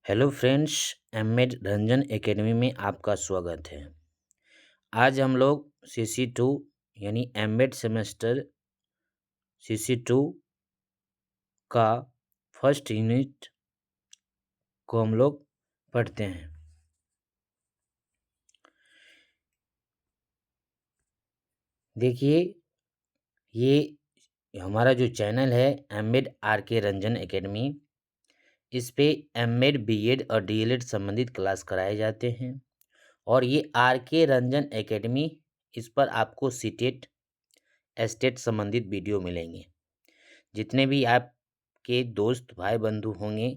Hello friends, MEd Ranjan Academy में आपका स्वागत है। आज हम लोग सीसी 2 यानी एमएड सेमेस्टर सीसी 2 का फर्स्ट यूनिट को हम लोग पढ़ते हैं। देखिए, ये हमारा जो चैनल है एमएड आर.के. रंजन एकेडमी, इस पे एमएड, बीएड और डीएलएड संबंधित क्लास कराए जाते हैं। और ये आर.के. रंजन एकेडमी, इस पर आपको सीटेट, एस्टेट संबंधित वीडियो मिलेंगे। जितने भी आपके दोस्त भाई बंधु होंगे,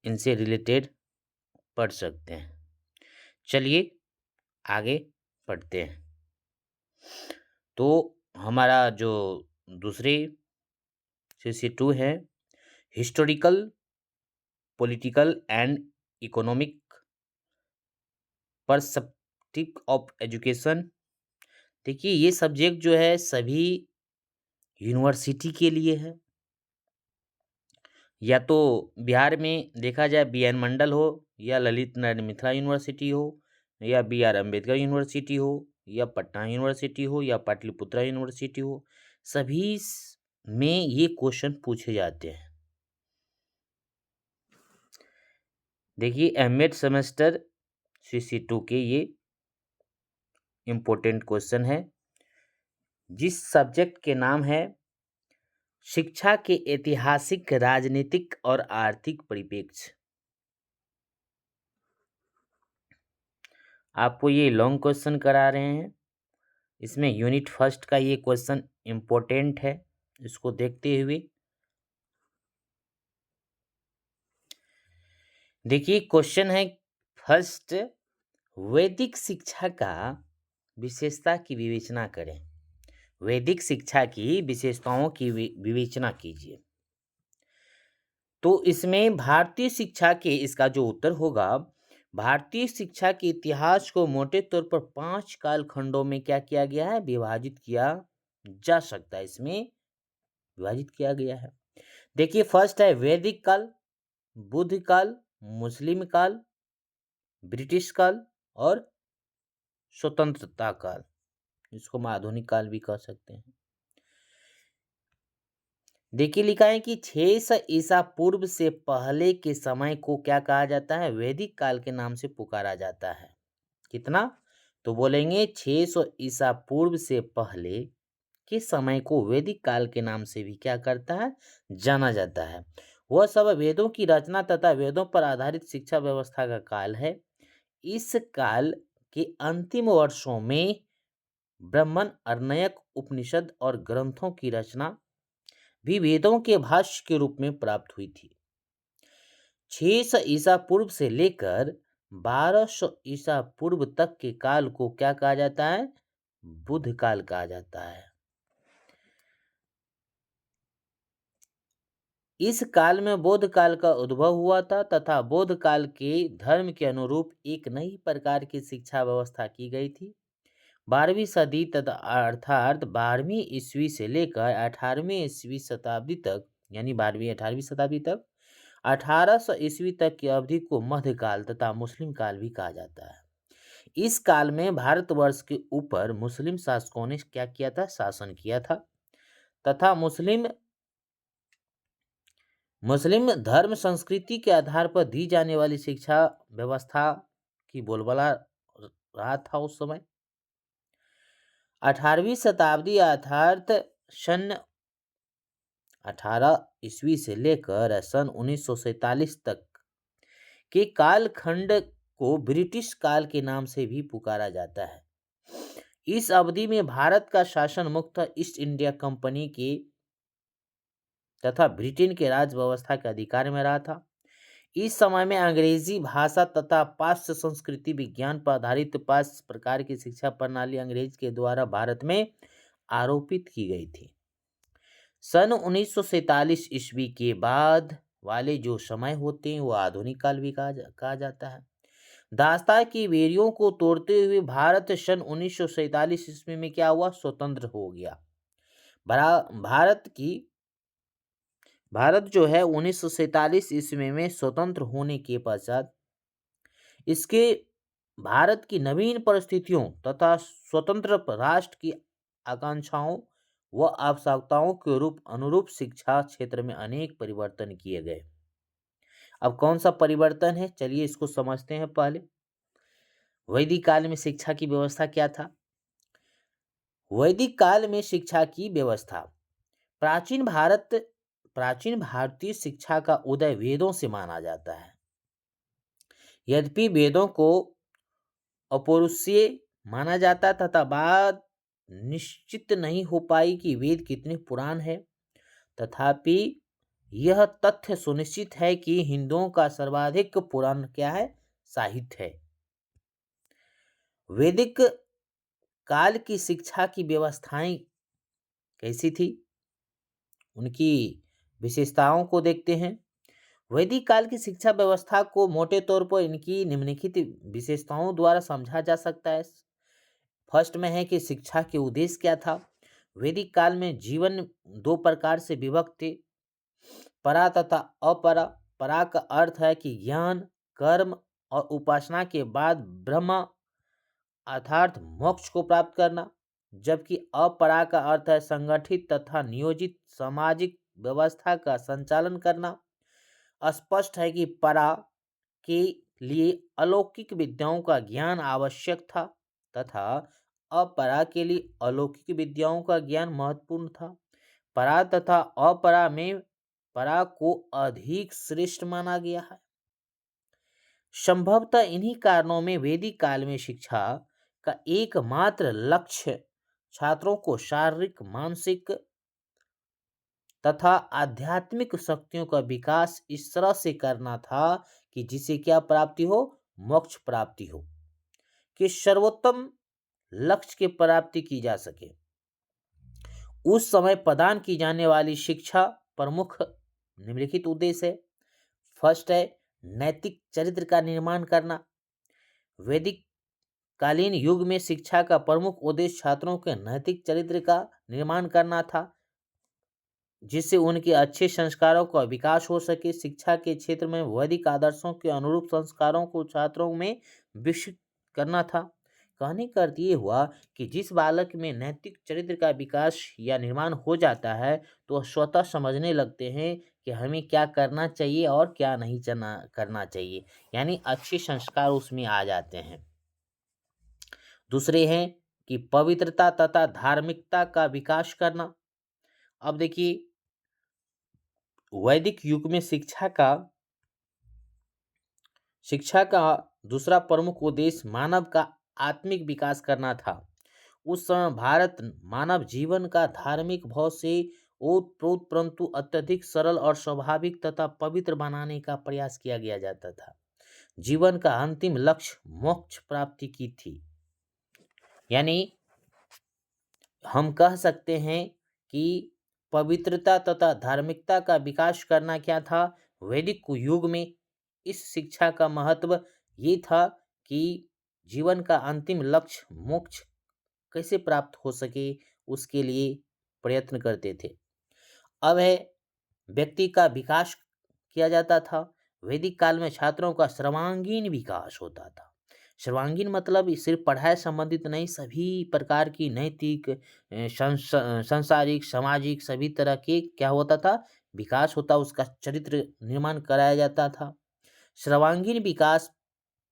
इनसे रिलेटेड पढ़ सकते हैं। चलिए आगे पढ़ते हैं। तो हमारा जो दूसरी सीसी 2 है, historical, political and economic perspective of education. देखिए, ये सब्जेक्ट जो है सभी यूनिवर्सिटी के लिए है। या तो बिहार में देखा जाए बी.एन. मंडल हो, या ललित नारायण मिथिला यूनिवर्सिटी हो, या बी.आर. अम्बेडकर यूनिवर्सिटी हो, या पटना यूनिवर्सिटी हो, या पाटलिपुत्रा यूनिवर्सिटी हो, सभी में ये क्वेश्चन पूछे जाते हैं। देखिए, एमएड सेमेस्टर सीसी 2 के ये इम्पोर्टेंट क्वेश्चन है, जिस सब्जेक्ट के नाम है शिक्षा के ऐतिहासिक, राजनीतिक और आर्थिक परिप्रेक्ष्य। आपको ये लॉन्ग क्वेश्चन करा रहे हैं। इसमें यूनिट फर्स्ट का ये क्वेश्चन इम्पोर्टेंट है, इसको देखते हुए देखिए क्वेश्चन है फर्स्ट, वैदिक शिक्षा का विशेषता की विवेचना करें। वैदिक शिक्षा की विशेषताओं की विवेचना कीजिए। तो इसमें भारतीय शिक्षा के, इसका जो उत्तर होगा, भारतीय शिक्षा के इतिहास को मोटे तौर पर 5 कालखंडों में क्या किया गया है, विभाजित किया जा सकता है। इसमें विभाजित किया गया है। देखिए, फर्स्ट है वैदिक काल, बुद्ध काल, मुस्लिम काल, ब्रिटिश काल और स्वतंत्रता काल। इसको हम आधुनिक काल भी कह सकते हैं। देखिए, लिखा है कि 600 ईसा पूर्व से पहले के समय को क्या कहा जाता है, वैदिक काल के नाम से पुकारा जाता है। कितना? तो बोलेंगे 600 ईसा पूर्व से पहले के समय को वैदिक काल के नाम से भी क्या करता है, जाना जाता है। वह सब वेदों की रचना तथा वेदों पर आधारित शिक्षा व्यवस्था का काल है। इस काल के अंतिम वर्षों में ब्राह्मण, अरण्यक, उपनिषद और ग्रंथों की रचना भी वेदों के भाष्य के रूप में प्राप्त हुई थी। 600 ईसा पूर्व से लेकर 1200 ईसा पूर्व तक के काल को क्या कहा जाता है, बुद्ध काल कहा जाता है। इस काल में बौद्ध काल का उद्भव हुआ था तथा बौद्ध काल के धर्म के अनुरूप एक नई प्रकार की शिक्षा व्यवस्था की गई थी। 12वीं सदी तथा अर्थात 12वीं ईस्वी से लेकर 18वीं ईस्वी शताब्दी तक, यानी 12वीं 18वीं शताब्दी तक, 1800 ईस्वी तक की अवधि को मध्यकाल तथा मुस्लिम काल भी कहा जाता है। इस काल में भारतवर्ष के ऊपर मुस्लिम शासकों ने क्या किया था, शासन किया था तथा मुस्लिम धर्म संस्कृति के आधार पर दी जाने वाली शिक्षा व्यवस्था की बोलबाला रहा था उस समय। 18वीं शताब्दी अर्थात सन 18 ईस्वी से लेकर सन 1947 तक के कालखंड को ब्रिटिश काल के नाम से भी पुकारा जाता है। इस अवधि में भारत का शासन मुख्यतः ईस्ट इंडिया कंपनी के तथा ब्रिटेन के राज व्यवस्था के अधिकार में रहा था। इस समय में अंग्रेजी भाषा तथा पाश्चात्य संस्कृति विज्ञान पर आधारित 5 प्रकार की शिक्षा प्रणाली अंग्रेज के द्वारा भारत में आरोपित की गई थी। सन 1947 ईस्वी के बाद वाले जो समय होते हैं वो आधुनिक काल भी कहा जाता है। दास्ता की बेड़ियों को तोड़ते हुए भारत सन 1947 ईस्वी में क्या हुआ, स्वतंत्र हो गया। भारत की भारत जो है 1947 ईस्वी में स्वतंत्र होने के पश्चात इसके भारत की नवीन परिस्थितियों तथा स्वतंत्र राष्ट्र की आकांक्षाओं व आवश्यकताओं के रूप अनुरूप शिक्षा क्षेत्र में अनेक परिवर्तन किए गए। अब कौन सा परिवर्तन है, चलिए इसको समझते हैं। पहले वैदिक काल में शिक्षा की व्यवस्था क्या था? वैदिक काल में शिक्षा की व्यवस्था, प्राचीन प्राचीन भारतीय शिक्षा का उदय वेदों से माना जाता है। यद्यपि वेदों को अपौरुषीय माना जाता तथा बात निश्चित नहीं हो पाई कि वेद कितने पुरान है, तथापि यह तथ्य सुनिश्चित है कि हिंदुओं का सर्वाधिक पुरान क्या है? साहित्य है। वैदिक काल की शिक्षा की व्यवस्थाएं कैसी थी, उनकी विशेषताओं को देखते हैं। वैदिक काल की शिक्षा व्यवस्था को मोटे तौर पर इनकी निम्नलिखित विशेषताओं द्वारा समझा जा सकता है। फर्स्ट में है कि शिक्षा के उद्देश्य क्या था। वैदिक काल में जीवन दो प्रकार से विभक्त थे, परा तथा अपरा। परा का अर्थ है कि ज्ञान, कर्म और उपासना के बाद ब्रह्म अर्थात मोक्ष को प्राप्त करना, जबकि अपरा का अर्थ है संगठित तथा नियोजित सामाजिक व्यवस्था का संचालन करना। स्पष्ट है कि परा के लिए अलौकिक विद्याओं का ज्ञान आवश्यक था तथा अपरा के लिए अलौकिक विद्याओं का ज्ञान महत्वपूर्ण था। परा तथा अपरा में परा को अधिक श्रेष्ठ माना गया है। संभवतः इन्हीं कारणों में वैदिक काल में शिक्षा का एकमात्र लक्ष्य छात्रों को शारीरिक, मानसिक तथा आध्यात्मिक शक्तियों का विकास इस तरह से करना था कि जिसे क्या प्राप्ति हो? मोक्ष प्राप्ति हो, कि सर्वोत्तम लक्ष्य की प्राप्ति की जा सके। उस समय प्रदान की जाने वाली शिक्षा प्रमुख निम्नलिखित उद्देश्य है। फर्स्ट है नैतिक चरित्र का निर्माण करना। वैदिक कालीन युग में शिक्षा का प्रमुख उद्देश्य छात्रों के नैतिक चरित्र का निर्माण करना था, जिससे उनके अच्छे संस्कारों का विकास हो सके। शिक्षा के क्षेत्र में वैदिक आदर्शों के अनुरूप संस्कारों को छात्रों में विकसित करना था। कहने का अर्थ ये हुआ कि जिस बालक में नैतिक चरित्र का विकास या निर्माण हो जाता है तो वह स्वतः समझने लगते हैं कि हमें क्या करना चाहिए और क्या नहीं करना चाहिए, यानी अच्छे संस्कार उसमें आ जाते हैं। दूसरे हैं कि पवित्रता तथा धार्मिकता का विकास करना। अब देखिए, वैदिक युग में शिक्षा का दूसरा प्रमुख उद्देश्य मानव का आत्मिक विकास करना था। उस समय भारत मानव जीवन का धार्मिक भाव से ओतप्रोत परंतु अत्यधिक सरल और स्वाभाविक तथा पवित्र बनाने का प्रयास किया गया जाता था। जीवन का अंतिम लक्ष्य मोक्ष प्राप्ति की थी। यानी हम कह सकते हैं कि पवित्रता तथा धार्मिकता का विकास करना क्या था? वैदिक युग में इस शिक्षा का महत्व ये था कि जीवन का अंतिम लक्ष्य मोक्ष कैसे प्राप्त हो सके, उसके लिए प्रयत्न करते थे। अब है व्यक्ति का विकास किया जाता था। वैदिक काल में छात्रों का सर्वांगीण विकास होता था। सर्वांगीण मतलब सिर्फ पढ़ाई संबंधित नहीं, सभी प्रकार की नैतिक, सांसारिक, सामाजिक सभी तरह के क्या होता था? विकास होता, उसका चरित्र निर्माण कराया जाता था। सर्वांगीण विकास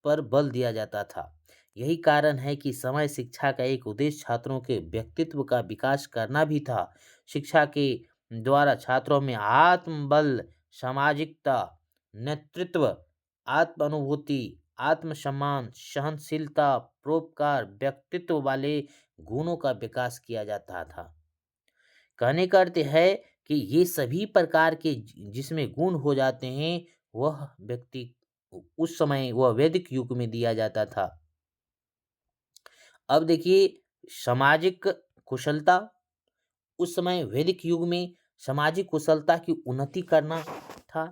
पर बल दिया जाता था। यही कारण है कि समय शिक्षा का एक उद्देश्य छात्रों के व्यक्तित्व का विकास करना भी था। शिक्षा के द्वारा छात्रों में आत्मबल, सामाजिकता, नेतृत्व, आत्म अनुभूति, आत्मसम्मान, सहनशीलता, परोपकार, व्यक्तित्व वाले गुणों का विकास किया जाता था। कहने का अर्थ है कि ये सभी प्रकार के जिसमें गुण हो जाते हैं वह व्यक्ति उस समय वह वैदिक युग में दिया जाता था। अब देखिए सामाजिक कुशलता। उस समय वैदिक युग में सामाजिक कुशलता की उन्नति करना था।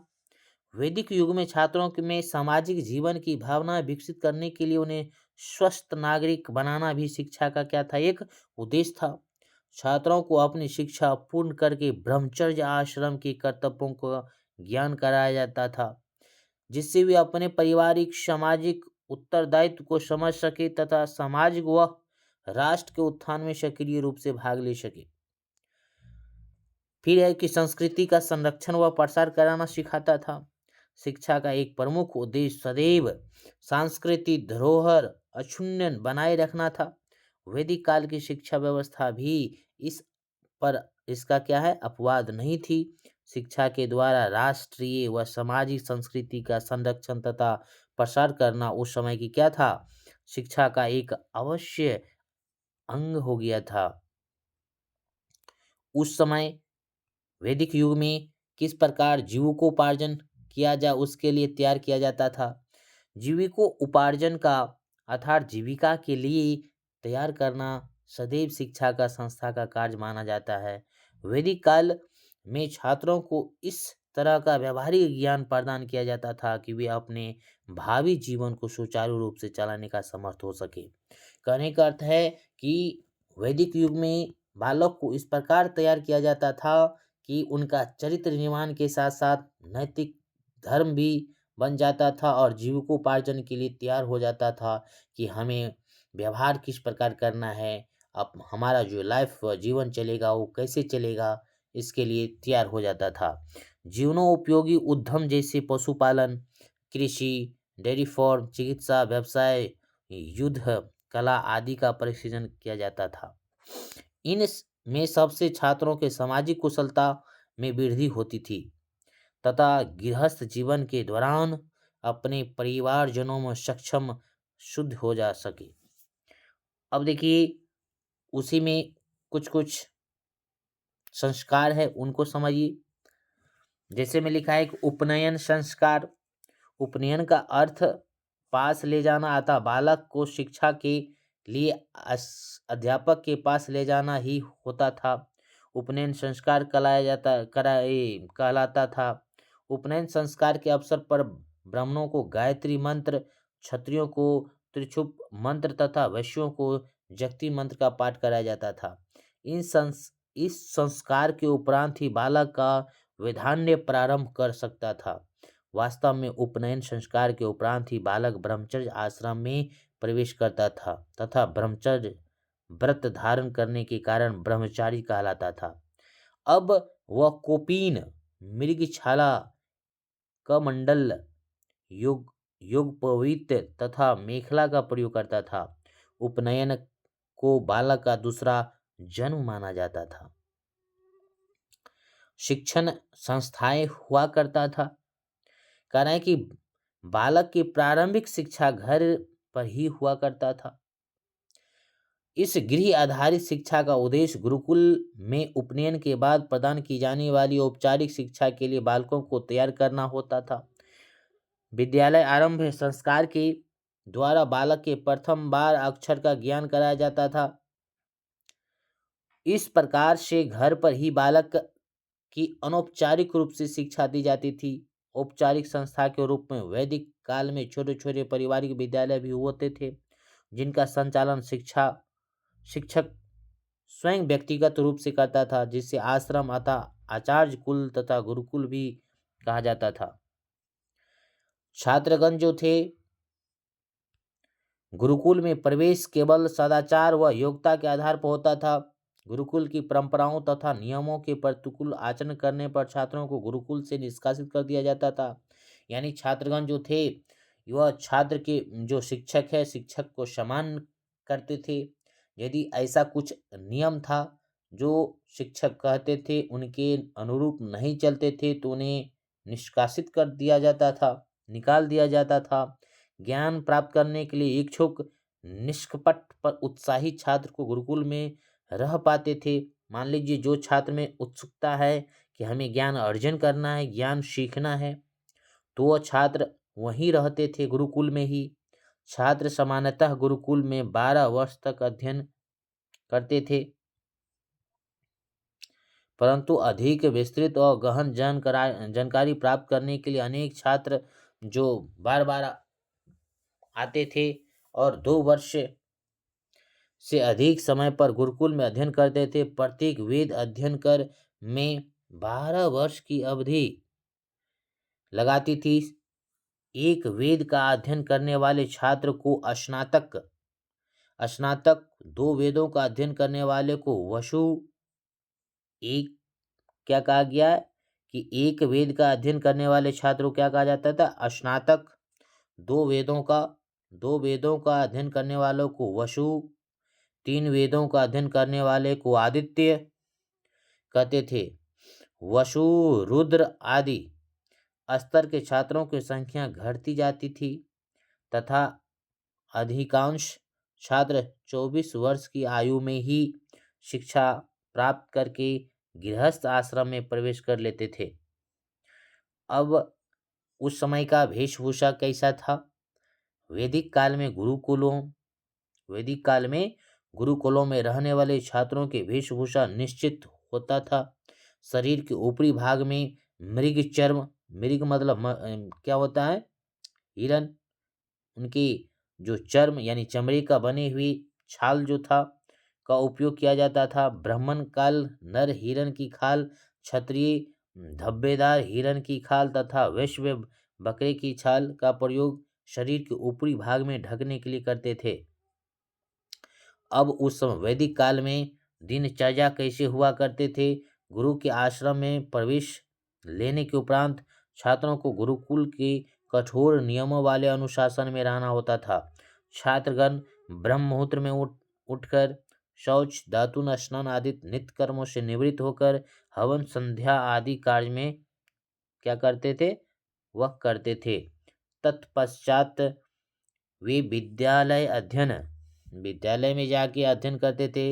वैदिक युग में छात्रों में सामाजिक जीवन की भावना विकसित करने के लिए उन्हें स्वस्थ नागरिक बनाना भी शिक्षा का क्या था? एक उद्देश्य था। छात्रों को अपनी शिक्षा पूर्ण करके ब्रह्मचर्य आश्रम के कर्तव्यों को ज्ञान कराया जाता था, जिससे वे अपने पारिवारिक सामाजिक उत्तरदायित्व को समझ सके तथा सामाजिक व राष्ट्र के उत्थान में सक्रिय रूप से भाग ले सके। फिर है कि संस्कृति का संरक्षण व प्रसार कराना सिखाता था। शिक्षा का एक प्रमुख उद्देश्य सदैव सांस्कृतिक धरोहर अक्षुण्ण बनाए रखना था। वैदिक काल की शिक्षा व्यवस्था भी इस पर इसका क्या है अपवाद नहीं थी। शिक्षा के द्वारा राष्ट्रीय व सामाजिक संस्कृति का संरक्षण तथा प्रसार करना उस समय की क्या था शिक्षा का एक अवश्य अंग हो गया था। उस समय वैदिक युग में किस प्रकार जीविकोपार्जन किया जाए उसके लिए तैयार किया जाता था। जीविकोपार्जन का अर्थात जीविका के लिए तैयार करना सदैव शिक्षा का संस्था का कार्य माना जाता है। वैदिक काल में छात्रों को इस तरह का व्यवहारिक ज्ञान प्रदान किया जाता था कि वे अपने भावी जीवन को सुचारू रूप से चलाने का समर्थ हो सके। कहने का अर्थ है कि वैदिक युग में बालक को इस प्रकार तैयार किया जाता था कि उनका चरित्र निर्माण के साथ साथ नैतिक धर्म भी बन जाता था और जीविकोपार्जन के लिए तैयार हो जाता था कि हमें व्यवहार किस प्रकार करना है, अब हमारा जो लाइफ जीवन चलेगा वो कैसे चलेगा, इसके लिए तैयार हो जाता था। जीवनोपयोगी उद्यम जैसे पशुपालन, कृषि, डेयरी फार्म, चिकित्सा व्यवसाय, युद्ध कला आदि का प्रशिक्षण किया जाता था। इन में सबसे छात्रों के सामाजिक कुशलता में वृद्धि होती थी तथा गृहस्थ जीवन के दौरान अपने परिवारजनों में सक्षम शुद्ध हो जा सके। अब देखिए उसी में कुछ कुछ संस्कार है उनको समझिए। जैसे में लिखा है कि उपनयन संस्कार। उपनयन का अर्थ पास ले जाना अतः बालक को शिक्षा के लिए अध्यापक के पास ले जाना ही होता था। उपनयन संस्कार कहलाता था। उपनयन संस्कार के अवसर पर ब्राह्मणों को गायत्री मंत्र, क्षत्रियों को त्रिशुप मंत्र तथा वैश्यों को जगती मंत्र का पाठ कराया जाता था। इस संस्कार के उपरांत ही बालक का वैधान्य प्रारंभ कर सकता था। वास्तव में उपनयन संस्कार के उपरांत ही बालक ब्रह्मचर्य आश्रम में प्रवेश करता था तथा ब्रह्मचर्य व्रत धारण करने के कारण ब्रह्मचारी कहलाता था। अब वह कोपीन, मृगछाला, कमंडल, युगपवीत तथा मेखला का प्रयोग करता था। उपनयन को बालक का दूसरा जन्म माना जाता था। शिक्षण संस्थाएं हुआ करता था। कह रहे हैं कि बालक की प्रारंभिक शिक्षा घर पर ही हुआ करता था। इस गृह आधारित शिक्षा का उद्देश्य गुरुकुल में उपनयन के बाद प्रदान की जाने वाली औपचारिक शिक्षा के लिए बालकों को तैयार करना होता था। विद्यालय आरंभ संस्कार के द्वारा बालक के प्रथम बार अक्षर का ज्ञान कराया जाता था। इस प्रकार से घर पर ही बालक की अनौपचारिक रूप से शिक्षा दी जाती थी। औपचारिक संस्था के रूप में वैदिक काल में छोटे छोटे पारिवारिक विद्यालय भी होते थे, जिनका संचालन शिक्षक स्वयं व्यक्तिगत रूप से करता था, जिसे आश्रम अथवा आचार्य कुल तथा गुरुकुल भी कहा जाता था। छात्रगण जो थे गुरुकुल में प्रवेश केवल सदाचार व योग्यता के आधार पर होता था। गुरुकुल की परंपराओं तथा नियमों के प्रतिकूल आचरण करने पर छात्रों को गुरुकुल से निष्कासित कर दिया जाता था। यानी छात्रगण जो थे वह छात्र के जो शिक्षक है शिक्षक को सम्मान करते थे। यदि ऐसा कुछ नियम था जो शिक्षक कहते थे उनके अनुरूप नहीं चलते थे तो उन्हें निष्कासित कर दिया जाता था, निकाल दिया जाता था। ज्ञान प्राप्त करने के लिए इच्छुक निष्कपट पर उत्साही छात्र को गुरुकुल में रह पाते थे। मान लीजिए जो छात्र में उत्सुकता है कि हमें ज्ञान अर्जन करना है, ज्ञान सीखना है, तो वह छात्र वहीं रहते थे गुरुकुल में ही। छात्र सामान्यतः गुरुकुल में 12 वर्ष तक अध्ययन करते थे, परंतु अधिक विस्तृत और गहन जानकारी प्राप्त करने के लिए अनेक छात्र जो बार बार आते थे और 2 वर्ष से अधिक समय पर गुरुकुल में अध्ययन करते थे। प्रत्येक वेद अध्ययन कर में 12 वर्ष की अवधि लगाती थी। एक वेद का अध्ययन करने वाले छात्र को स्नातक, स्नातक 2 वेदों का अध्ययन करने वाले को वसु, एक क्या कहा गया है कि एक वेद का अध्ययन करने वाले छात्र को क्या कहा जाता था? स्नातक। 2 वेदों का 2 वेदों का अध्ययन करने वालों को वसु, 3 वेदों का अध्ययन करने वाले को आदित्य कहते थे। वसु, रुद्र आदि स्तर के छात्रों की संख्या घटती जाती थी तथा अधिकांश छात्र 24 वर्ष की आयु में ही शिक्षा प्राप्त करके गृहस्थ आश्रम में प्रवेश कर लेते थे। अब उस समय का वेशभूषा कैसा था? वैदिक काल में गुरुकुलों में रहने वाले छात्रों की वेशभूषा निश्चित होता था। शरीर के ऊपरी भाग में मृग चर्म, मृग मतलब क्या होता है? हिरन, उनकी जो चर्म यानी चमड़े का बने हुई छाल जो था का उपयोग किया जाता था। ब्राह्मण काल नर हिरन की खाल, क्षत्रिय धब्बेदार हिरन की खाल तथा वैश्य बकरे की छाल का प्रयोग शरीर के ऊपरी भाग में ढकने के लिए करते थे। अब उस समय वैदिक काल में दिनचर्या कैसे हुआ करते थे? गुरु के आश्रम में प्रवेश लेने के उपरांत छात्रों को गुरुकुल के कठोर नियमों वाले अनुशासन में रहना होता था। छात्रगण ब्रह्म मुहूर्त में उठकर शौच, दातुन स्नान आदि नित्य कर्मों से निवृत्त होकर हवन, संध्या आदि कार्य में क्या करते थे? वह करते थे। तत्पश्चात वे विद्यालय में जाके अध्ययन करते थे।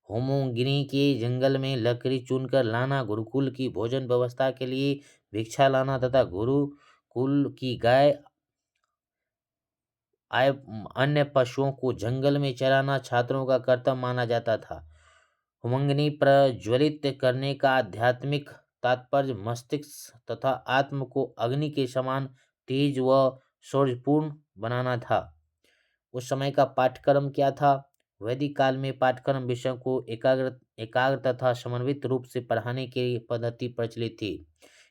होमोगिनी के जंगल में लकड़ी चुनकर लाना, गुरुकुल की भोजन व्यवस्था के लिए भिक्षा लाना तथा गुरुकुल की गाय अन्य पशुओं को जंगल में चराना छात्रों का कर्तव्य माना जाता था। होमोगिनी प्रज्वलित करने का आध्यात्मिक तात्पर्य मस्तिष्क तथा आत्म को अग्नि के समान तेज व शौर्यपूर्ण बनाना था। उस समय का पाठ्यक्रम क्या था? वैदिक काल में पाठ्यक्रम विषयों को एकाग्र तथा समन्वित रूप से पढ़ाने की पद्धति प्रचलित थी।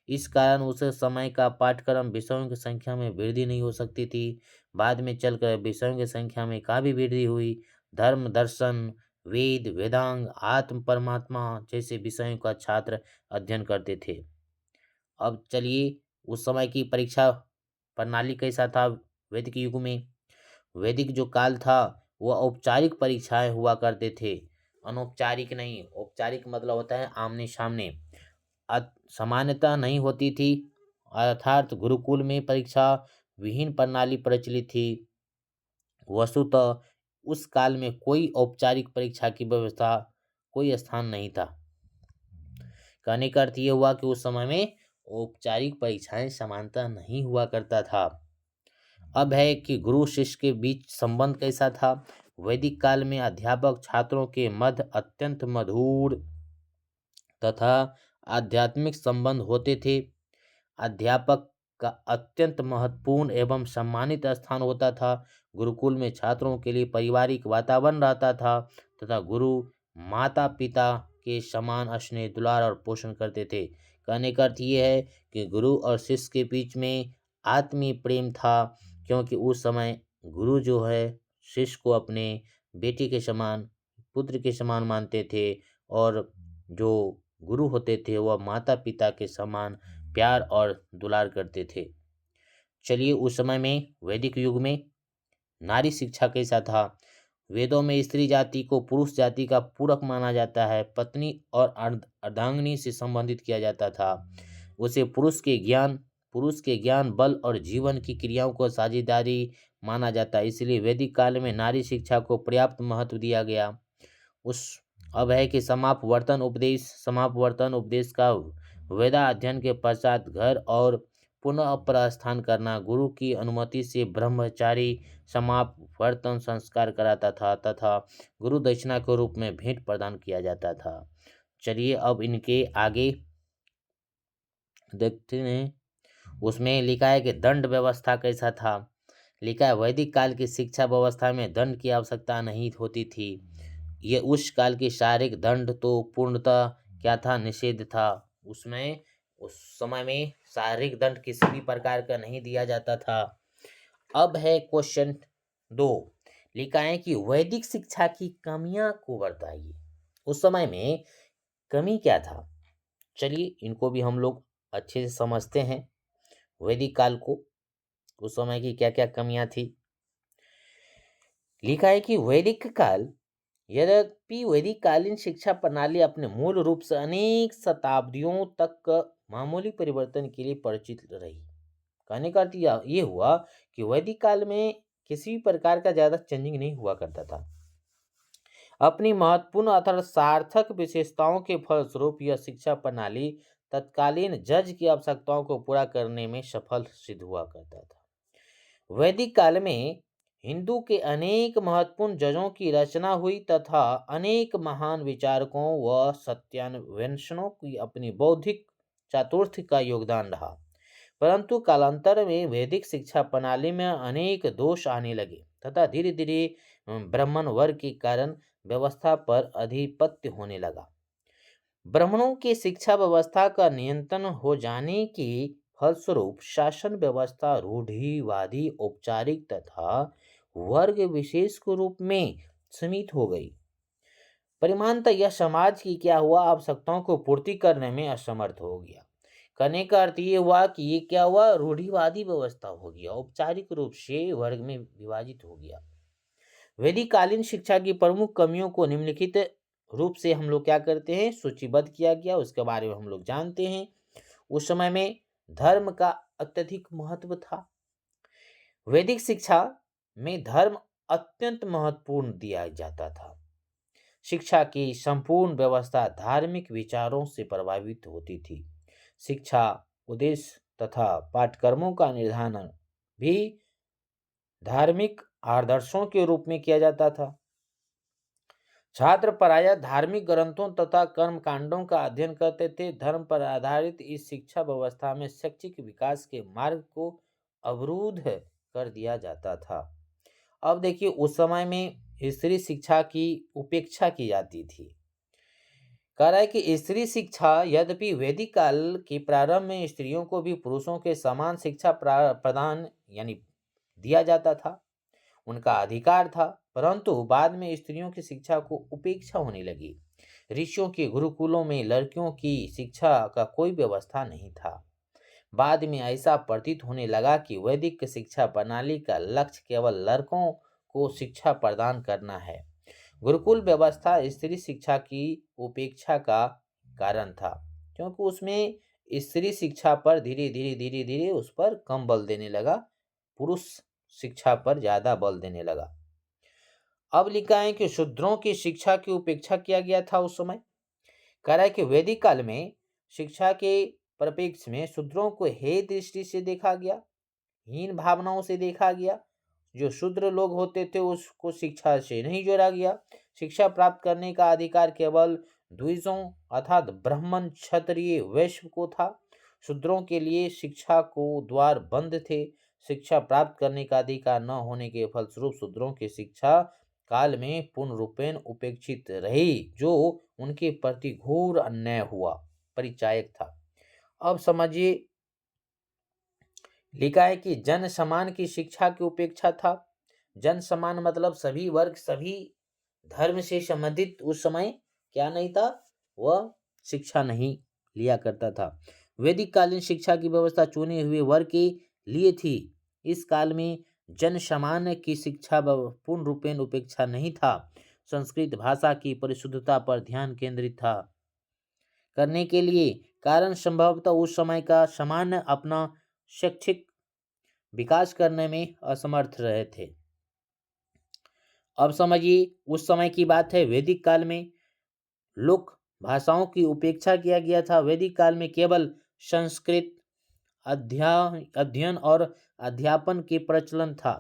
इस कारण उस समय का पाठ्यक्रम विषयों की संख्या में वृद्धि नहीं हो सकती थी। बाद में चलकर विषयों की संख्या में काफी वृद्धि हुई। धर्म, दर्शन, वेद, वेदांग, आत्म, परमात्मा जैसे विषयों का छात्र अध्ययन करते थे। अब चलिए उस समय की परीक्षा प्रणाली कैसा था? वैदिक युग में वैदिक जो काल था वह औपचारिक परीक्षाएं हुआ करते थे, अनौपचारिक नहीं। औपचारिक मतलब होता है आमने सामने। समानता नहीं होती थी, अर्थात गुरुकुल में परीक्षा विहीन प्रणाली प्रचलित थी। वस्तुतः उस काल में कोई औपचारिक परीक्षा की व्यवस्था कोई स्थान नहीं था। कहने का अर्थ ये हुआ कि उस समय में औपचारिक परीक्षाएं समानता नहीं हुआ करता था। अब है कि गुरु शिष्य के बीच संबंध कैसा था? वैदिक काल में अध्यापक छात्रों के मध्य अत्यंत मधुर तथा आध्यात्मिक संबंध होते थे। अध्यापक का अत्यंत महत्वपूर्ण एवं सम्मानित स्थान होता था। गुरुकुल में छात्रों के लिए पारिवारिक वातावरण रहता था तथा गुरु माता पिता के समान स्नेह, दुलार और पोषण करते थे। कहने का अर्थ ये है कि गुरु और शिष्य के बीच में आत्मीय प्रेम था, क्योंकि उस समय गुरु जो है शिष्य को अपने बेटे के समान, पुत्र के समान मानते थे और जो गुरु होते थे वह माता पिता के समान प्यार और दुलार करते थे। चलिए उस समय में वैदिक युग में नारी शिक्षा कैसा था? वेदों में स्त्री जाति को पुरुष जाति का पूरक माना जाता है। पत्नी और अर्धांगिनी से संबंधित किया जाता था। उसे पुरुष के ज्ञान, बल और जीवन की क्रियाओं को साझेदारी माना जाता है। इसलिए वैदिक काल में नारी शिक्षा को पर्याप्त महत्व दिया गया। अब है कि समापवर्तन उपदेश का वेदा अध्ययन के पश्चात घर और पुनः प्रस्थान करना। गुरु की अनुमति से ब्रह्मचारी समापवर्तन संस्कार कराता था तथा गुरु दक्षिणा के रूप में भेंट प्रदान किया जाता था। चलिए अब इनके आगे देखते हैं। उसमें लिखा है कि दंड व्यवस्था कैसा था। लिखा है वैदिक काल की शिक्षा व्यवस्था में दंड की आवश्यकता नहीं होती थी। ये उस काल के शारीरिक दंड तो पूर्णतः क्या था, निषेध था। उसमें उस समय में शारीरिक दंड किसी भी प्रकार का नहीं दिया जाता था। अब है क्वेश्चन 2। लिखा है कि वैदिक शिक्षा की कमियां को बताइए। उस समय में कमी क्या था? चलिए इनको भी हम लोग अच्छे से समझते हैं। वैदिक काल को, उस समय की क्या क्या कमियां थी। लिखा है कि वैदिक काल, यद्यपि वैदिक कालीन शिक्षा प्रणाली अपने मूल रूप से अनेक शताब्दियों तक मामूली परिवर्तन के लिए परिचित रही। कहने का अर्थ ये हुआ कि वैदिक काल में किसी भी प्रकार का ज्यादा चेंजिंग नहीं हुआ करता था। अपनी महत्वपूर्ण अथवा सार्थक विशेषताओं के फलस्वरूप यह शिक्षा प्रणाली तत्कालीन जज की आवश्यकताओं को पूरा करने में सफल सिद्ध हुआ करता था। वैदिक काल में हिंदू के अनेक महत्वपूर्ण जजों की रचना हुई तथा अनेक महान विचारकों व सत्यान्वेषणों की अपनी बौद्धिक चातुर्थ का योगदान रहा। परंतु कालांतर में वैदिक शिक्षा प्रणाली में अनेक दोष आने लगे तथा धीरे धीरे ब्राह्मण वर्ग के कारण व्यवस्था पर आधिपत्य होने लगा। ब्राह्मणों की शिक्षा व्यवस्था का नियंत्रण हो जाने के फलस्वरूप शासन व्यवस्था रूढ़िवादी, औपचारिक तथा वर्ग विशेष के रूप में सीमित हो गई। परिणामतः यह समाज की क्या हुआ, आवश्यकताओं को पूर्ति करने में असमर्थ हो गया। कहने का अर्थ ये हुआ कि ये क्या हुआ, रूढ़िवादी व्यवस्था हो गया, औपचारिक रूप से वर्ग में विभाजित हो गया। वैदिक कालीन शिक्षा की प्रमुख कमियों को निम्नलिखित रूप से हम लोग क्या करते हैं, सूचीबद्ध किया गया, उसके बारे में हम लोग जानते हैं। उस समय में धर्म का अत्यधिक महत्व था। वैदिक शिक्षा में धर्म अत्यंत महत्वपूर्ण दिया जाता था। शिक्षा की संपूर्ण व्यवस्था धार्मिक विचारों से प्रभावित होती थी। शिक्षा उद्देश्य तथा पाठ्यक्रमों का निर्धारण भी धार्मिक आदर्शों के रूप में किया जाता था। छात्र प्रायः धार्मिक ग्रंथों तथा कर्म कांडों का अध्ययन करते थे। धर्म पर आधारित इस शिक्षा व्यवस्था में शैक्षिक विकास के मार्ग को अवरुद्ध कर दिया जाता था। अब देखिए उस समय में स्त्री शिक्षा की उपेक्षा की जाती थी। कह रहा है कि स्त्री शिक्षा, यद्यपि वैदिक काल के प्रारंभ में स्त्रियों को भी पुरुषों के समान शिक्षा प्रदान यानी दिया जाता था, उनका अधिकार था, परंतु बाद में स्त्रियों की शिक्षा को उपेक्षा होने लगी। ऋषियों के गुरुकुलों में लड़कियों की शिक्षा का कोई व्यवस्था नहीं था। बाद में ऐसा प्रतीत होने लगा कि वैदिक शिक्षा प्रणाली का लक्ष्य केवल लड़कों को शिक्षा प्रदान करना है। गुरुकुल व्यवस्था स्त्री शिक्षा की उपेक्षा का कारण था, क्योंकि उसमें स्त्री शिक्षा पर धीरे धीरे उस पर कम बल देने लगा, पुरुष शिक्षा पर ज्यादा बल देने लगा। अब लिखा है कि शूद्रों की शिक्षा की उपेक्षा किया गया था उस समय। कह रहा है कि वैदिक काल में शिक्षा के परिप्रेक्ष्य में शूद्रों को हे दृष्टि से देखा गया, हीन भावनाओं से देखा गया। जो शूद्र लोग होते थे उसको शिक्षा से नहीं जोड़ा गया। शिक्षा प्राप्त करने का अधिकार केवल द्विजों अर्थात ब्राह्मण, क्षत्रिय, वैश्य को था। शूद्रों के लिए शिक्षा को द्वार बंद थे। शिक्षा प्राप्त करने का अधिकार न होने के फलस्वरूप शूद्रों की शिक्षा काल में पूर्ण रूपेण उपेक्षित रही, जो उनके प्रति घोर अन्याय हुआ, परिचायक था। अब समझिए, लिखा है कि जन समान की शिक्षा की उपेक्षा था। जन समान मतलब सभी वर्ग, सभी धर्म से संबंधित उस समय क्या नहीं था, वह शिक्षा नहीं लिया करता था। वैदिक कालीन शिक्षा की व्यवस्था चुने हुए वर्ग के लिए थी। इस काल में जन समान की शिक्षा पूर्ण रूपेण उपेक्षा नहीं था। संस्कृत भाषा की परिशुद्धता पर ध्यान केंद्रित था करने के लिए कारण संभवतः उस समय का सामान्य अपना शैक्षिक विकास करने में असमर्थ रहे थे। अब समझिए उस समय की बात है। वैदिक काल में लोक भाषाओं की उपेक्षा किया गया था। वैदिक काल में केवल संस्कृत अध्ययन और अध्यापन के प्रचलन था,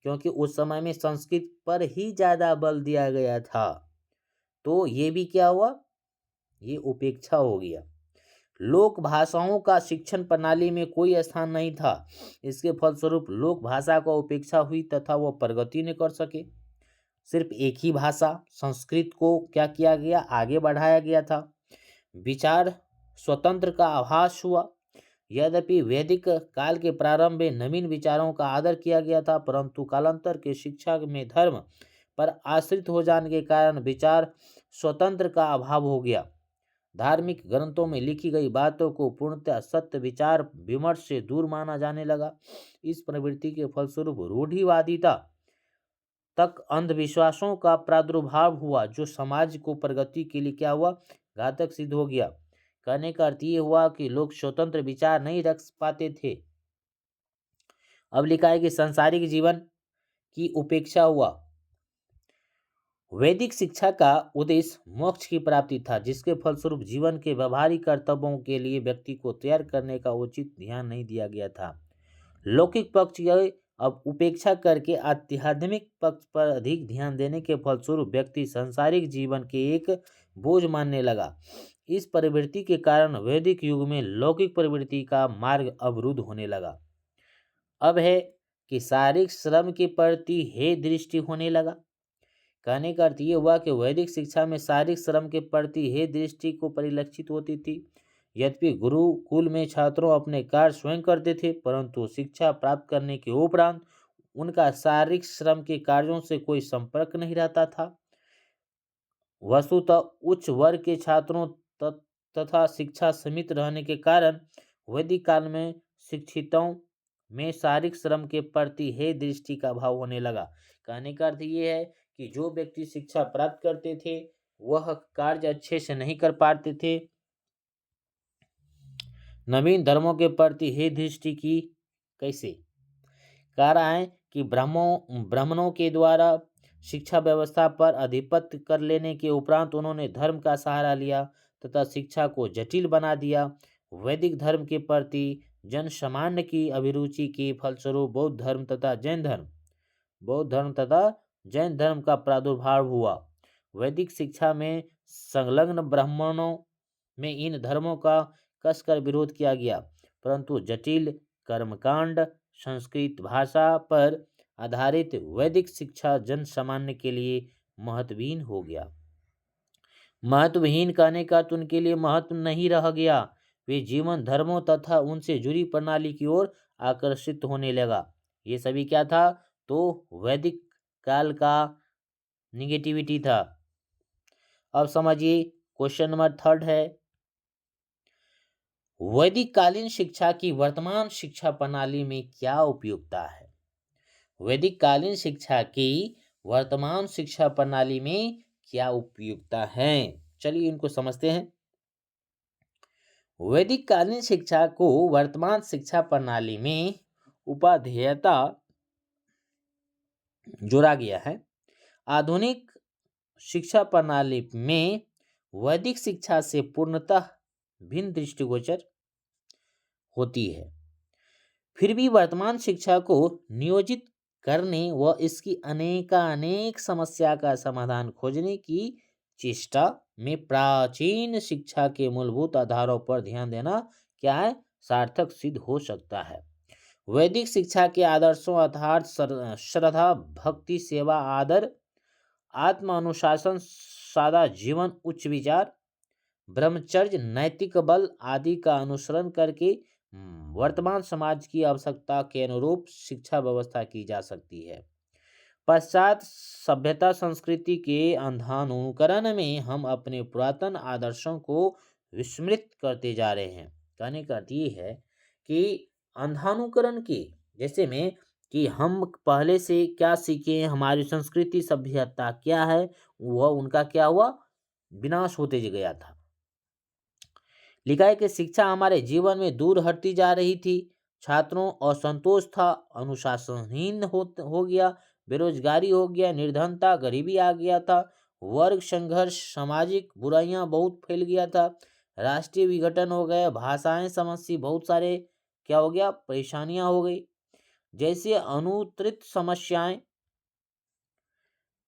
क्योंकि उस समय में संस्कृत पर ही ज्यादा बल दिया गया था। तो ये भी क्या हुआ, ये उपेक्षा हो गया। लोक भाषाओं का शिक्षण प्रणाली में कोई स्थान नहीं था। इसके फलस्वरूप लोक भाषा को उपेक्षा हुई तथा वह प्रगति न कर सके। सिर्फ एक ही भाषा संस्कृत को क्या किया गया, आगे बढ़ाया गया था। विचार स्वतंत्र का आभास हुआ। यद्यपि वैदिक काल के प्रारंभ में नवीन विचारों का आदर किया गया था, परंतु कालांतर के शिक्षा में धर्म पर आश्रित हो जाने के कारण विचार स्वतंत्र का अभाव हो गया। धार्मिक ग्रंथों में लिखी गई बातों को पूर्णतः सत्य विचार विमर्श से दूर माना जाने लगा। इस प्रवृत्ति के फलस्वरूप रूढ़िवादिता तक अंधविश्वासों का प्रादुर्भाव हुआ, जो समाज को प्रगति के लिए क्या हुआ, घातक सिद्ध हो गया। कहने का अर्थ ये हुआ कि लोग स्वतंत्र विचार नहीं रख पाते थे। अब लिखा है कि सांसारिक जीवन की उपेक्षा हुआ। वैदिक शिक्षा का उद्देश्य मोक्ष की प्राप्ति था, जिसके फलस्वरूप जीवन के व्यवहारिक कर्तव्यों के लिए व्यक्ति को तैयार करने का उचित ध्यान नहीं दिया गया था। लौकिक पक्ष की अब उपेक्षा करके आध्यात्मिक पक्ष पर अधिक ध्यान देने के फलस्वरूप व्यक्ति सांसारिक जीवन के एक बोझ मानने लगा। इस प्रवृत्ति के कारण वैदिक युग में लौकिक प्रवृत्ति का मार्ग अवरुद्ध होने लगा। अब है कि शारीरिक श्रम के प्रति हे दृष्टि होने लगा। कहने का अर्थ ये हुआ कि वैदिक शिक्षा में शारीरिक श्रम के प्रति हे दृष्टि को परिलक्षित होती थी। यद्यपि गुरुकुल में छात्रों अपने कार्य स्वयं करते थे, परंतु शिक्षा प्राप्त करने के उपरांत उनका शारीरिक श्रम के कार्यों से कोई संपर्क नहीं रहता था। वस्तुतः उच्च वर्ग के छात्रों तथा शिक्षा सीमित रहने के कारण वैदिक काल में शिक्षितों में शारीरिक श्रम के प्रति हे दृष्टि का अभाव होने लगा। कहने का अर्थ ये है कि जो व्यक्ति शिक्षा प्राप्त करते थे वह कार्य अच्छे से नहीं कर पाते थे। नवीन धर्मों के प्रति हे दृष्टि की कैसे? कह रहा है कि ब्राह्मणों के द्वारा शिक्षा व्यवस्था पर आधिपत्य कर लेने के उपरांत उन्होंने धर्म का सहारा लिया तथा शिक्षा को जटिल बना दिया। वैदिक धर्म के प्रति जन सामान्य की अभिरुचि के फलस्वरूप बौद्ध धर्म तथा जैन धर्म का प्रादुर्भाव हुआ। वैदिक शिक्षा में संलग्न ब्राह्मणों में इन धर्मों का कसकर विरोध किया गया, परंतु जटिल कर्मकांड संस्कृत भाषा पर आधारित वैदिक शिक्षा जन सामान्य के लिए महत्वहीन हो गया। महत्वहीन कहने का तो उनके लिए महत्व नहीं रह गया, वे जीवन धर्मों तथा उनसे जुड़ी प्रणाली की ओर आकर्षित होने लगा। ये सभी क्या था? तो वैदिक काल का निगेटिविटी था। अब समझिए क्वेश्चन नंबर 3 है, वैदिक कालीन शिक्षा की वर्तमान शिक्षा प्रणाली में क्या उपयोगिता है? वैदिक कालीन शिक्षा की वर्तमान शिक्षा प्रणाली में क्या उपयोगिता है? चलिए इनको समझते हैं। वैदिक कालीन शिक्षा को वर्तमान शिक्षा प्रणाली में उपादेयता जोड़ा गया है। आधुनिक शिक्षा प्रणाली में वैदिक शिक्षा से पूर्णतः भिन्न दृष्टिगोचर होती है। फिर भी वर्तमान शिक्षा को नियोजित करने व इसकी अनेक समस्या का समाधान खोजने की चेष्टा में प्राचीन शिक्षा के मूलभूत आधारों पर ध्यान देना क्या है? सार्थक सिद्ध हो सकता है। वैदिक शिक्षा के आदर्शों अर्थात श्रद्धा, भक्ति, सेवा, आदर, आत्म अनुशासन, सादा जीवन, उच्च विचार, ब्रह्मचर्य, नैतिक बल आदि का अनुसरण करके वर्तमान समाज की आवश्यकता के अनुरूप शिक्षा व्यवस्था की जा सकती है। पश्चात सभ्यता संस्कृति के अंधानुकरण में हम अपने पुरातन आदर्शों को विस्मृत करते जा रहे हैं। कहने का अर्थ ये है कि अंधानुकरण के जैसे में कि हम पहले से क्या सीखे, हमारी संस्कृति सभ्यता क्या है, वह उनका क्या हुआ, विनाश होते गया था। लिखा है कि शिक्षा हमारे जीवन में दूर हटती जा रही थी। छात्रों असंतोष था, अनुशासनहीन हो गया, बेरोजगारी हो गया, निर्धनता, गरीबी आ गया था, वर्ग संघर्ष, सामाजिक बुराइयां बहुत फैल गया था, राष्ट्रीय विघटन हो गया, भाषाएं समस्या, बहुत सारे क्या हो गया, परेशानियां हो गई। जैसे अनुत्तरित समस्याएं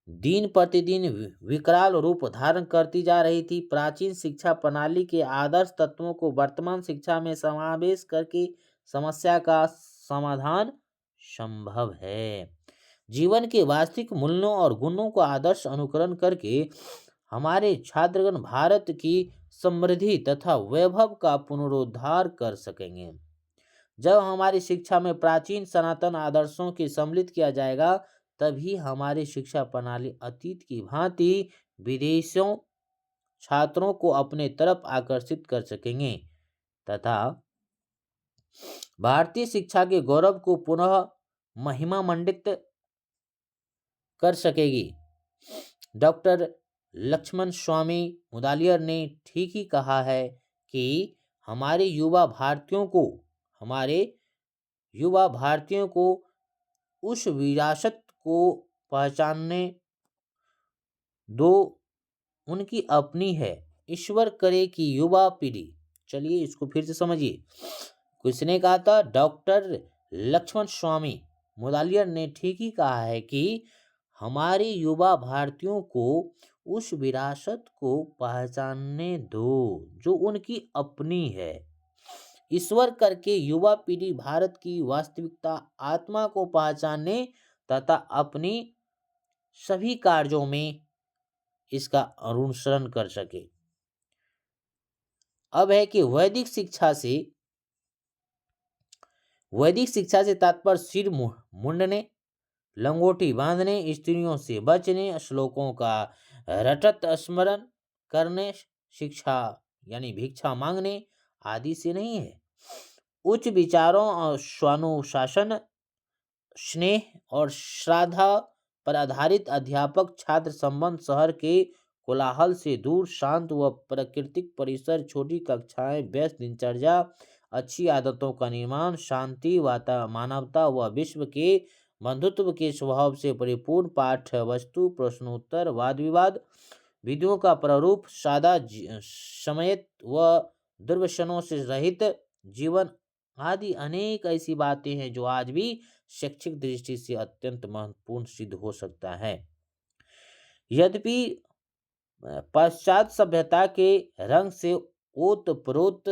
दिन प्रतिदिन विकराल रूप धारण करती जा रही थी। प्राचीन शिक्षा प्रणाली के आदर्श तत्वों को वर्तमान शिक्षा में समावेश करके समस्या का समाधान संभव है। जीवन के वास्तविक मूल्यों और गुणों का आदर्श अनुकरण करके हमारे छात्रगण भारत की समृद्धि तथा वैभव का पुनरुद्धार कर सकेंगे। जब हमारी शिक्षा में प्राचीन सनातन आदर्शों के सम्मिलित किया जाएगा, तभी हमारी शिक्षा प्रणाली अतीत की भांति विदेशों छात्रों को अपने तरफ आकर्षित कर सकेंगे तथा भारतीय शिक्षा के गौरव को पुनः महिमा मंडित कर सकेगी। डॉक्टर लक्ष्मण स्वामी मुदालियर ने ठीक ही कहा है कि हमारे युवा भारतीयों को उस विरासत को पहचानने दो, उनकी अपनी है। ईश्वर करे कि युवा पीढ़ी, चलिए इसको फिर से समझिए। किसने कहा था? डॉक्टर लक्ष्मण स्वामी मुदालियर ने ठीक ही कहा है कि हमारे युवा भारतीयों को उस विरासत को पहचानने दो जो उनकी अपनी है। ईश्वर करके युवा पीढ़ी भारत की वास्तविकता आत्मा को पहचानने तथा अपनी सभी कार्यों में इसका अनुसरण कर सके। अब है कि वैदिक शिक्षा से तात्पर्य सिर मुंडने, लंगोटी बांधने, स्त्रियों से बचने, श्लोकों का रटत स्मरण करने, शिक्षा यानी भिक्षा मांगने आदि से नहीं है। उच्च विचारों और स्वानुशासन, स्नेह और श्रद्धा पर आधारित अध्यापक छात्र संबंध, शहर के कोलाहल से दूर शांत व प्राकृतिक परिसर, छोटी कक्षाएं, व्यस्त दिनचर्या, अच्छी आदतों का निर्माण, शांति, मानवता व विश्व के बंधुत्व के स्वभाव से परिपूर्ण पाठ्य वस्तु, प्रश्नोत्तर, वाद विवाद, विधियों का प्रारूप, सादा समयत व दुर्व्यसनों से रहित जीवन आदि अनेक ऐसी बातें हैं जो आज भी शैक्षिक दृष्टि से अत्यंत महत्वपूर्ण सिद्ध हो सकता है। यद्यपि पश्चात सभ्यता के रंग से ओतप्रोत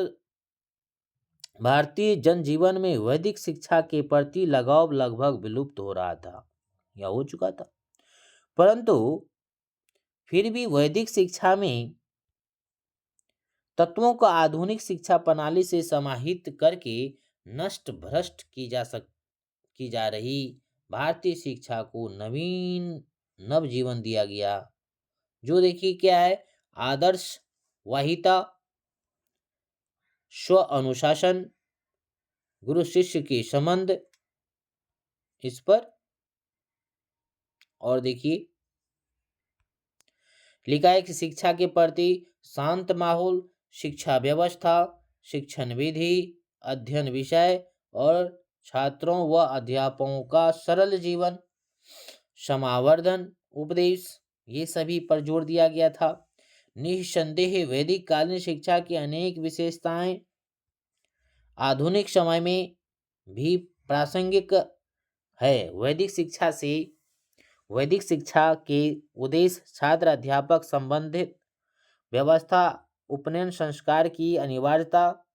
भारतीय जनजीवन में वैदिक शिक्षा के प्रति लगाव लगभग विलुप्त हो रहा था या हो चुका था, परंतु फिर भी वैदिक शिक्षा में तत्वों का आधुनिक शिक्षा प्रणाली से समाहित करके नष्ट भ्रष्ट की जा रही भारतीय शिक्षा को नव जीवन दिया गया। जो देखिए क्या है, आदर्श वाहिता, स्व अनुशासन, गुरु शिष्य के संबंध, इस पर और देखिए लिखा है कि शिक्षा के प्रति शांत माहौल, शिक्षा व्यवस्था, शिक्षण विधि, अध्ययन विषय और छात्रों व अध्यापकों का सरल जीवन, समावर्धन उपदेश, ये सभी पर जोर दिया गया था। निस्संदेह वैदिक कालीन शिक्षा की अनेक विशेषताएं आधुनिक समय में भी प्रासंगिक है। वैदिक शिक्षा के उद्देश्य छात्र अध्यापक संबंधित व्यवस्था, उपनयन संस्कार की अनिवार्यता,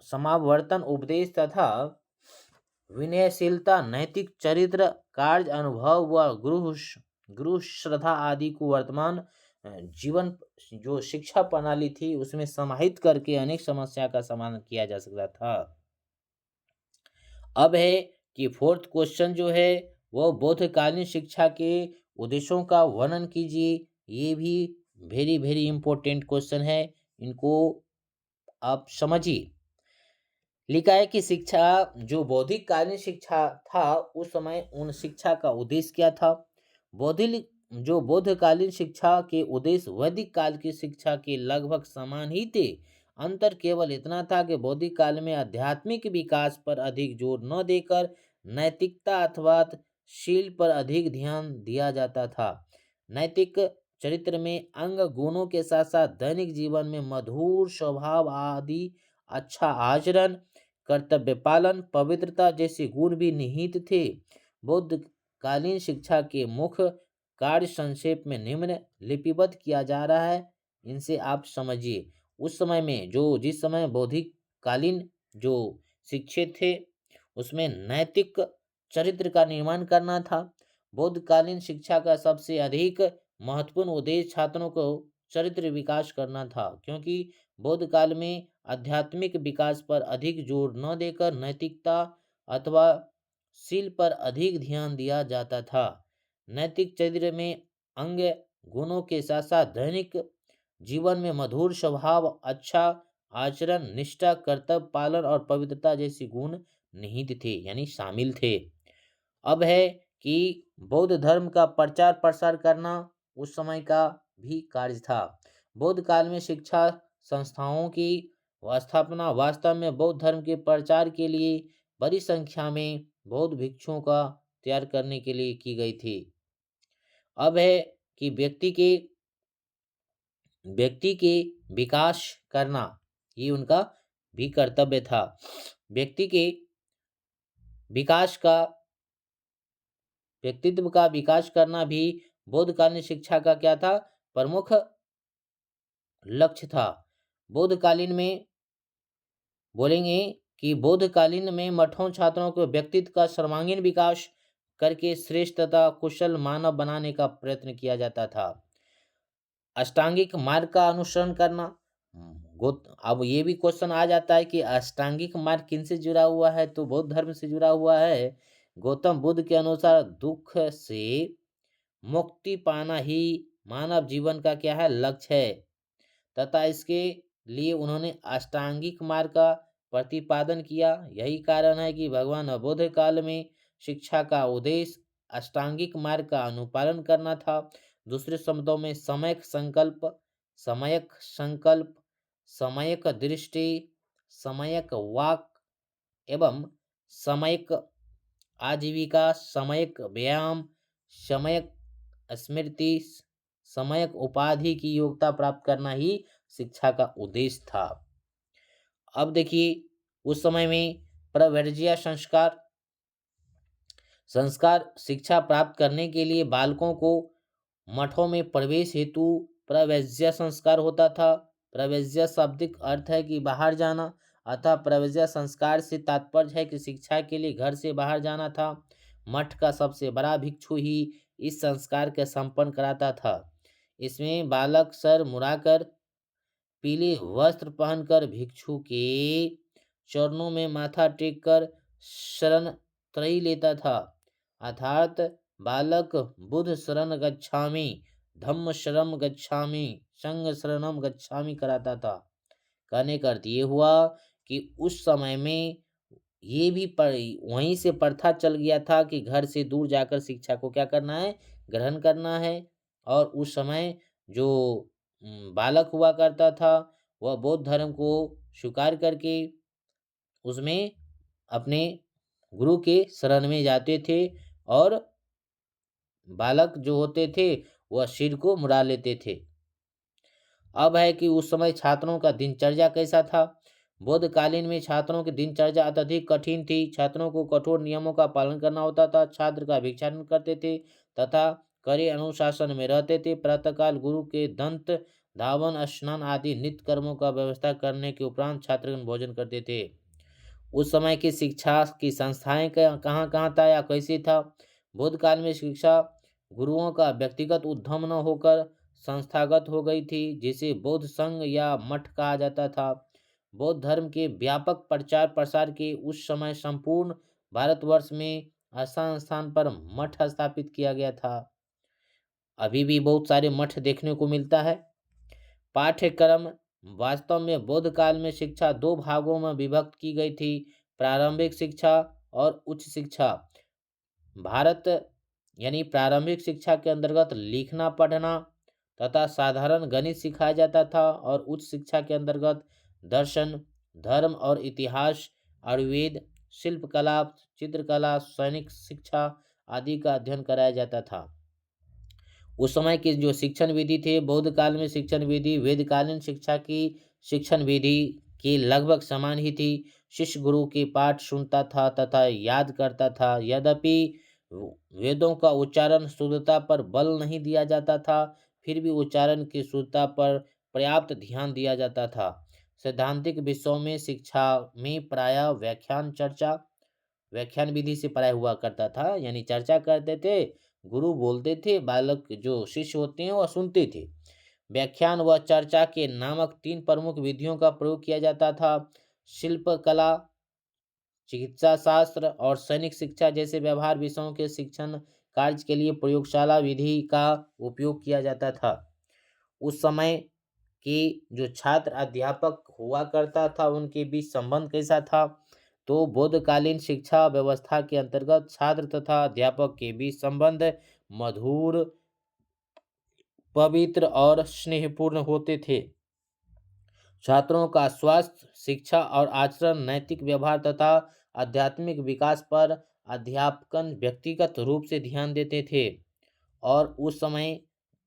समावर्तन उपदेश तथा विनयशीलता, नैतिक चरित्र, कार्य अनुभव व गुरु श्रद्धा आदि को वर्तमान जीवन जो शिक्षा प्रणाली थी उसमें समाहित करके अनेक समस्या का समाधान किया जा सकता था। अब है कि फोर्थ क्वेश्चन जो है वो बौद्धकालीन शिक्षा के उद्देश्यों का वर्णन कीजिए। ये भी वेरी वेरी इंपॉर्टेंट क्वेश्चन है, इनको आप समझिए। लिखा है कि शिक्षा जो बौद्धिक कालीन शिक्षा था उस समय उन शिक्षा का उद्देश्य क्या था। बौद्धकालीन शिक्षा के उद्देश्य वैदिक काल की शिक्षा के लगभग समान ही थे। अंतर केवल इतना था कि बौद्धिक काल में आध्यात्मिक विकास पर अधिक जोर न देकर नैतिकता अथवा शील पर अधिक ध्यान दिया जाता था। नैतिक चरित्र में अंग गुणों के साथ साथ दैनिक जीवन में मधुर स्वभाव आदि, अच्छा आचरण, कर्तव्य पालन, पवित्रता जैसे गुण भी निहित थे। बौद्धकालीन शिक्षा के मुख्य कार्य संक्षेप में निम्न लिपिबद्ध किया जा रहा है, इनसे आप समझिए। उस समय में जिस समय बौद्धिक कालीन जो शिक्षित थे उसमें नैतिक चरित्र का निर्माण करना था। बौद्धकालीन शिक्षा का सबसे अधिक महत्वपूर्ण उद्देश्य छात्रों को चरित्र विकास करना था, क्योंकि बौद्ध काल में आध्यात्मिक विकास पर अधिक जोर न देकर नैतिकता अथवा शील पर अधिक ध्यान दिया जाता था। नैतिक चरित्र में अंग गुणों के साथ साथ दैनिक जीवन में मधुर स्वभाव, अच्छा आचरण, निष्ठा, कर्तव्य पालन और पवित्रता जैसे गुण निहित थे, यानी शामिल थे। अब है कि बौद्ध धर्म का प्रचार प्रसार करना उस समय का भी कार्य था। बौद्ध काल में शिक्षा संस्थाओं की स्थापना वास्तव में बौद्ध धर्म के प्रचार के लिए बड़ी संख्या में बौद्ध भिक्षुओं का तैयार करने के लिए की गई थी। अब है कि व्यक्ति के विकास करना, ये उनका भी कर्तव्य था। व्यक्ति के विकास का व्यक्तित्व का विकास करना भी बौद्धकालीन शिक्षा का क्या था? प्रमुख लक्ष्य था। बौद्धकालीन में बोलेंगे कि बौद्धकालीन में मठों छात्रों को व्यक्तित्व का सर्वांगीण विकास करके श्रेष्ठ तथा कुशल मानव बनाने का प्रयत्न किया जाता था। अष्टांगिक मार्ग का अनुसरण करना। अब ये भी क्वेश्चन आ जाता है कि अष्टांगिक मार्ग किनसे जुड़ा हुआ है? तो बौद्ध धर्म से जुड़ा हुआ है। गौतम बुद्ध के अनुसार दुख से मुक्ति पाना ही मानव जीवन का क्या है? लक्ष्य है, तथा इसके लिए उन्होंने अष्टांगिक मार्ग का प्रतिपादन किया। यही कारण है कि भगवान बुद्ध काल में शिक्षा का उद्देश्य अष्टांगिक मार्ग का अनुपालन करना था। दूसरे शब्दों में सम्यक संकल्प, सम्यक दृष्टि, सम्यक वाक एवं सम्यक आजीविका, सम्यक व्यायाम, सम्यक स्मृति, सम्यक उपाधि की योग्यता प्राप्त करना ही शिक्षा का उद्देश्य था। अब देखिए, उस समय में प्रव्रज्य संस्कार शिक्षा प्राप्त करने के लिए बालकों को मठों में प्रवेश हेतु प्रव्रज्य संस्कार होता था। प्रव्रज्य शाब्दिक अर्थ है कि बाहर जाना, अतः प्रव्रज्य संस्कार से तात्पर्य है कि शिक्षा के लिए घर से बाहर जाना था। मठ का सबसे बड़ा भिक्षु ही इस संस्कार के संपन्न कराता था। इसमें बालक सर मुड़ाकर पीले वस्त्र पहनकर भिक्षु के चरणों में माथा टेक कर शरण त्रयी लेता था। अर्थात बालक बुद्ध शरण गच्छामि, धम्म शरण गच्छामि, संघ शरणम गच्छामि कराता था। कहने का अर्थ ये हुआ कि उस समय में ये भी वहीं से प्रथा चल गया था कि घर से दूर जाकर शिक्षा को क्या करना है? ग्रहण करना है। और उस समय जो बालक हुआ करता था वह बौद्ध धर्म को स्वीकार करके उसमें अपने गुरु के शरण में जाते थे, और बालक जो होते थे वह सिर को मुड़ा लेते थे। अब है कि उस समय छात्रों का दिनचर्या कैसा था? बौद्धकालीन में छात्रों की दिनचर्या अत्यधिक कठिन थी। छात्रों को कठोर नियमों का पालन करना होता था। छात्र का भिक्षाटन करते थे तथा कड़े अनुशासन में रहते थे। प्रातःकाल गुरु के दंत धावन, स्नान आदि नित्य कर्मों का व्यवस्था करने के उपरांत छात्रगण भोजन करते थे। उस समय की शिक्षा की संस्थाएं कहाँ कहाँ था या कैसे था? बौद्ध काल में शिक्षा गुरुओं का व्यक्तिगत उद्यम न होकर संस्थागत हो गई थी, जिसे बौद्ध संघ या मठ कहा जाता था। बौद्ध धर्म के व्यापक प्रचार प्रसार के उस समय संपूर्ण भारतवर्ष में स्थान स्थान पर मठ स्थापित किया गया था। अभी भी बहुत सारे मठ देखने को मिलता है। पाठ्यक्रम वास्तव में बौद्ध काल में शिक्षा दो भागों में विभक्त की गई थी: प्रारंभिक शिक्षा और उच्च शिक्षा। भारत यानी प्रारंभिक शिक्षा के अंतर्गत लिखना पढ़ना तथा साधारण गणित सिखाया जाता था, और उच्च शिक्षा के अंतर्गत दर्शन, धर्म और इतिहास, आयुर्वेद, शिल्पकला, चित्रकला, सैनिक शिक्षा आदि का अध्ययन कराया जाता था। उस समय की जो शिक्षण विधि थे, बौद्ध काल में शिक्षण विधि वेदकालीन शिक्षा की शिक्षण विधि के लगभग समान ही थी। शिष्य गुरु के पाठ सुनता था तथा याद करता था। यद्यपि वेदों का उच्चारण शुद्धता पर बल नहीं दिया जाता था, फिर भी उच्चारण की शुद्धता पर पर्याप्त ध्यान दिया जाता था। सैद्धांतिक विषयों में शिक्षा में प्रायः व्याख्यान, चर्चा व्याख्यान विधि से पढ़ाई हुआ करता था, यानी चर्चा करते थे, गुरु बोलते थे, बालक जो शिष्य होते हैं वह सुनते थे। व्याख्यान व चर्चा के नामक 3 प्रमुख विधियों का प्रयोग किया जाता था। शिल्प कला, चिकित्सा शास्त्र और सैनिक शिक्षा जैसे व्यवहार विषयों के शिक्षण कार्य के लिए प्रयोगशाला विधि का उपयोग किया जाता था। उस समय के जो छात्र अध्यापक हुआ करता था उनके बीच संबंध कैसा था? तो बौद्धकालीन शिक्षा व्यवस्था के अंतर्गत छात्र तथा अध्यापक के बीच संबंध मधुर, पवित्र और स्नेहपूर्ण होते थे। छात्रों का स्वास्थ्य, शिक्षा और आचरण, नैतिक व्यवहार तथा आध्यात्मिक विकास पर अध्यापकन व्यक्तिगत रूप से ध्यान देते थे। और उस समय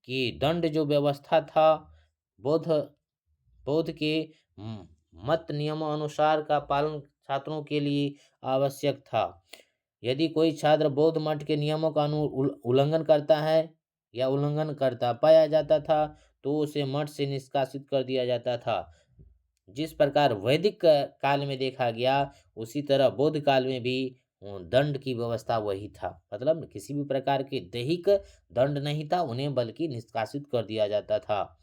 की दंड जो व्यवस्था था, बौद्ध बौद्ध के मत नियमों अनुसार का पालन छात्रों के लिए आवश्यक था। यदि कोई छात्र बौद्ध मठ के नियमों का उल्लंघन करता है या उल्लंघन करता पाया जाता था तो उसे मठ से निष्कासित कर दिया जाता था। जिस प्रकार वैदिक काल में देखा गया उसी तरह बौद्ध काल में भी दंड की व्यवस्था वही था। मतलब किसी भी प्रकार के दैहिक दंड नहीं था उन्हें, बल्कि निष्कासित कर दिया जाता था।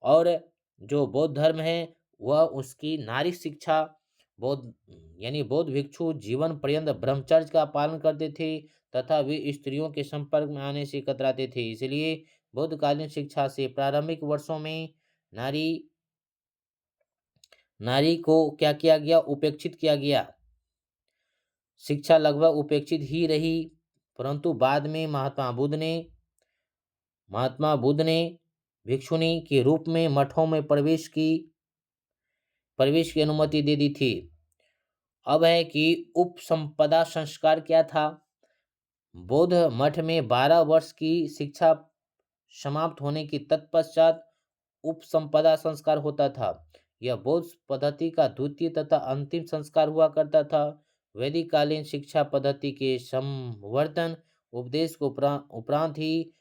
और जो बौद्ध धर्म है वह उसकी नारी शिक्षा, बौद्ध यानी बौद्ध भिक्षु जीवन पर्यंत ब्रह्मचर्य का पालन करते थे तथा वे स्त्रियों के संपर्क में आने से कतराते थे। इसलिए बौद्धकालीन शिक्षा से प्रारंभिक वर्षों में नारी नारी को क्या किया गया? उपेक्षित किया गया। शिक्षा लगभग उपेक्षित ही रही, परंतु बाद में महात्मा बुद्ध ने भिक्षुणी के रूप में मठों में प्रवेश की अनुमति दे दी थी। अब है कि उपसंपदा संस्कार क्या था? बौद्ध मठ में 12 वर्ष की शिक्षा समाप्त होने के तत्पश्चात उपसंपदा संस्कार होता था। यह बौद्ध पद्धति का द्वितीय तथा अंतिम संस्कार हुआ करता था। वैदिक कालीन शिक्षा पद्धति के संवर्धन उपदेश को उपरांत ही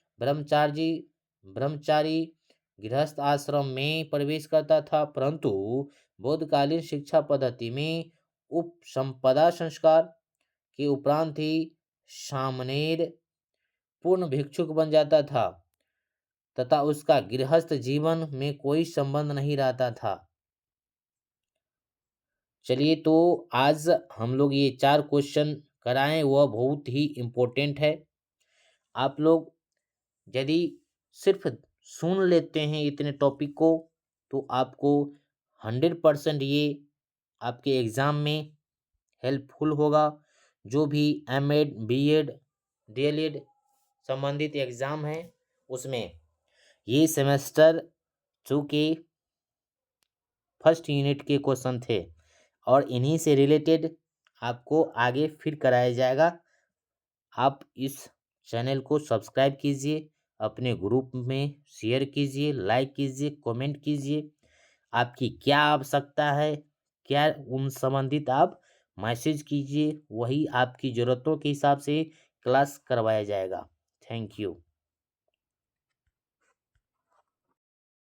ब्रह्मचारी गृहस्थ आश्रम में प्रवेश करता था, परंतु बौद्धकालीन शिक्षा पद्धति में उपसंपदा संस्कार के उपरांत ही सामनेर पूर्ण भिक्षुक बन जाता था तथा उसका गृहस्थ जीवन में कोई संबंध नहीं रहता था। चलिए, तो आज हम लोग ये 4 क्वेश्चन कराएं, वह बहुत ही इम्पोर्टेंट है। आप लोग यदि सिर्फ सुन लेते हैं इतने टॉपिक को तो आपको 100% ये आपके एग्ज़ाम में हेल्पफुल होगा। जो भी एमएड, बीएड, डीएलएड संबंधित एग्ज़ाम है उसमें ये सेमेस्टर 2 के फर्स्ट यूनिट के क्वेश्चन थे और इन्हीं से रिलेटेड आपको आगे फिर कराया जाएगा। आप इस चैनल को सब्सक्राइब कीजिए, अपने ग्रुप में शेयर कीजिए, लाइक कीजिए, कमेंट कीजिए। आपकी क्या आवश्यकता है, क्या उन संबंधित आप मैसेज कीजिए, वही आपकी ज़रूरतों के हिसाब से क्लास करवाया जाएगा। Thank you.